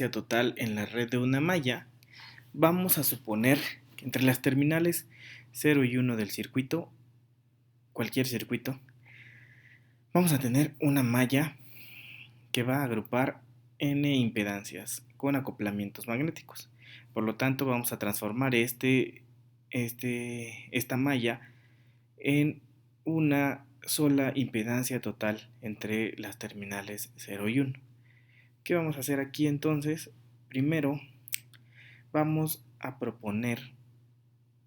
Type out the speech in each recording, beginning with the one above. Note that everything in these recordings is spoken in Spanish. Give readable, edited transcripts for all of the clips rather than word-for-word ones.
total en la red de una malla, vamos a suponer que entre las terminales 0 y 1 del circuito, cualquier circuito, vamos a tener una malla que va a agrupar n impedancias con acoplamientos magnéticos. Por lo tanto, vamos a transformar esta malla en una sola impedancia total entre las terminales 0 y 1. ¿Qué vamos a hacer aquí entonces? Primero vamos a proponer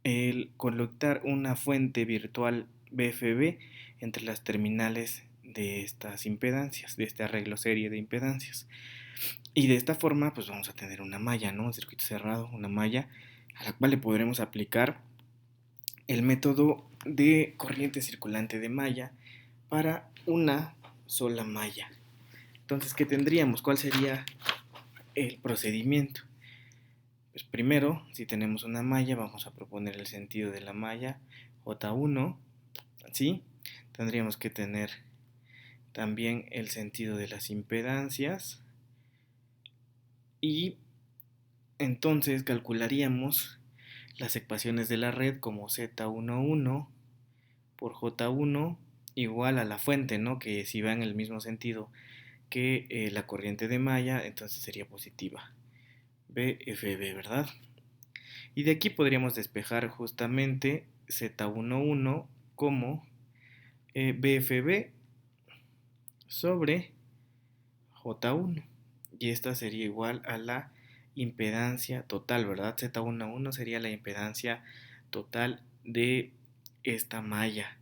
el conectar una fuente virtual VFB entre las terminales de estas impedancias, de este arreglo serie de impedancias. Y de esta forma pues vamos a tener una malla, ¿no? Un circuito cerrado, una malla a la cual le podremos aplicar el método de corriente circulante de malla para una sola malla. Entonces, ¿qué tendríamos? ¿Cuál sería el procedimiento? Pues primero, si tenemos una malla, vamos a proponer el sentido de la malla J1, ¿sí? Tendríamos que tener también el sentido de las impedancias y entonces calcularíamos las ecuaciones de la red como Z11 por J1 igual a la fuente, ¿no? Que si va en el mismo sentido que la corriente de malla, entonces sería positiva. BFB, ¿verdad? Y de aquí podríamos despejar justamente Z11 como BFB sobre J1. Y esta sería igual a la impedancia total, ¿verdad? Z11 sería la impedancia total de esta malla.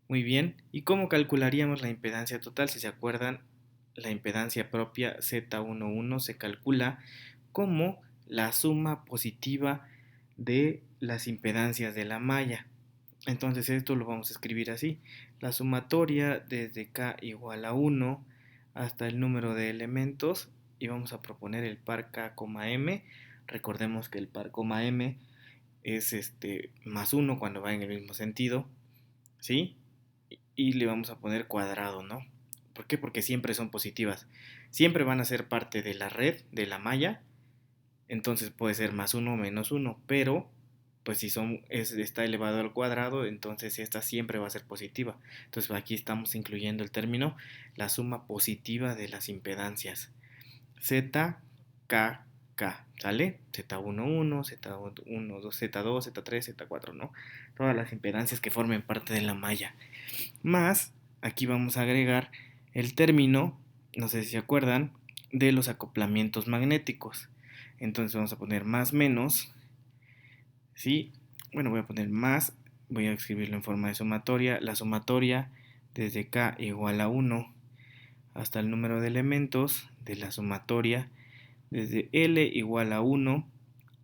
Muy bien. ¿Y cómo calcularíamos la impedancia total? Si se acuerdan, la impedancia propia Z11 se calcula como la suma positiva de las impedancias de la malla. Entonces esto lo vamos a escribir así. La sumatoria desde K igual a 1 hasta el número de elementos y vamos a proponer el par K, M. Recordemos que el par M es más 1 cuando va en el mismo sentido, ¿sí? Y le vamos a poner cuadrado, ¿no? ¿Por qué? Porque siempre son positivas. Siempre van a ser parte de la red, de la malla. Entonces puede ser más 1 o menos 1, pero pues si está elevado al cuadrado, entonces esta siempre va a ser positiva. Entonces aquí estamos incluyendo el término la suma positiva de las impedancias. Z, K, K, ¿sale? Z11, Z12, Z2, Z3, Z4, ¿no? Todas las impedancias que formen parte de la malla. Más, aquí vamos a agregar el término, no sé si se acuerdan, de los acoplamientos magnéticos. Entonces vamos a poner más menos, ¿sí? Bueno, voy a poner más, voy a escribirlo en forma de sumatoria. La sumatoria desde K igual a 1 hasta el número de elementos de la sumatoria desde L igual a 1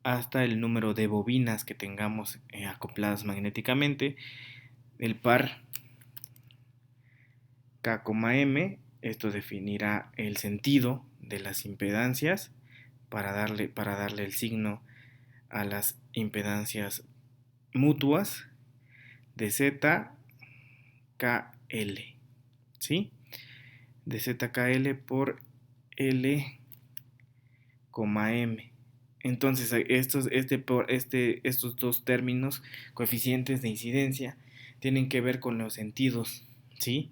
hasta el número de bobinas que tengamos acopladas magnéticamente. El par K, M, esto definirá el sentido de las impedancias para darle el signo a las impedancias mutuas de Z, KL, ¿sí? De ZKL por L, M. Entonces estos dos términos, coeficientes de incidencia, tienen que ver con los sentidos, ¿sí?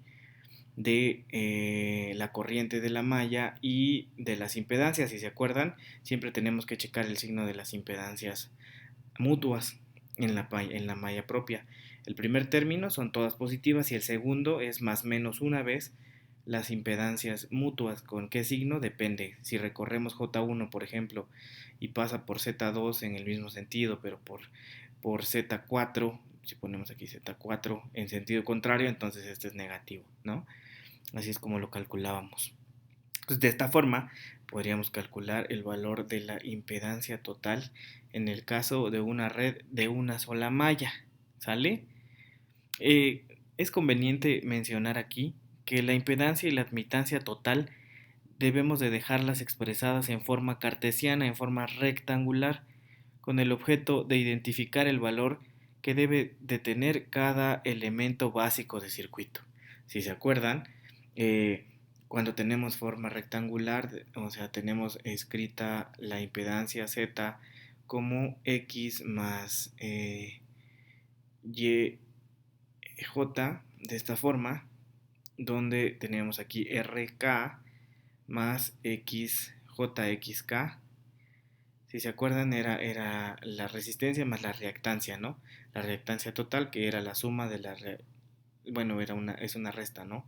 De la corriente de la malla y de las impedancias. Si se acuerdan, siempre tenemos que checar el signo de las impedancias mutuas en la malla propia. El primer término son todas positivas y el segundo es más menos una vez las impedancias mutuas. ¿Con qué signo? Depende. Si recorremos J1, por ejemplo, y pasa por Z2 en el mismo sentido, pero por Z4, si ponemos aquí Z4 en sentido contrario, entonces este es negativo, ¿no? Así es como lo calculábamos. Pues de esta forma podríamos calcular el valor de la impedancia total en el caso de una red de una sola malla. ¿Sale? Es conveniente mencionar aquí que la impedancia y la admitancia total debemos de dejarlas expresadas en forma cartesiana, en forma rectangular, con el objeto de identificar el valor que debe de tener cada elemento básico de circuito. Si se acuerdan, Cuando tenemos forma rectangular, o sea, tenemos escrita la impedancia Z como X más Y J de esta forma, donde tenemos aquí RK más XJXK. Si se acuerdan, era la resistencia más la reactancia, ¿no? La reactancia total, que era la suma de bueno, es una resta, ¿no?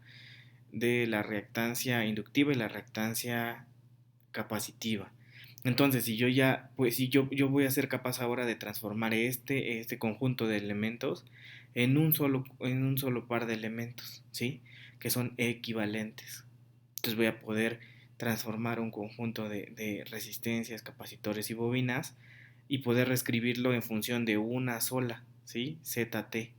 De la reactancia inductiva y la reactancia capacitiva. Entonces, si yo ya, pues si yo voy a ser capaz ahora de transformar este conjunto de elementos en un solo par de elementos, ¿sí? Que son equivalentes. Entonces voy a poder transformar un conjunto de resistencias, capacitores y bobinas y poder reescribirlo en función de una sola, ¿sí? ZT.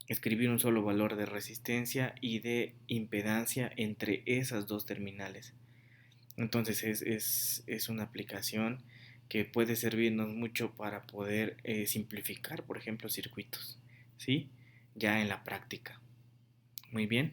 Escribir un solo valor de resistencia y de impedancia entre esas dos terminales. Entonces es una aplicación que puede servirnos mucho para poder simplificar, por ejemplo, circuitos, ¿sí? Ya en la práctica. Muy bien.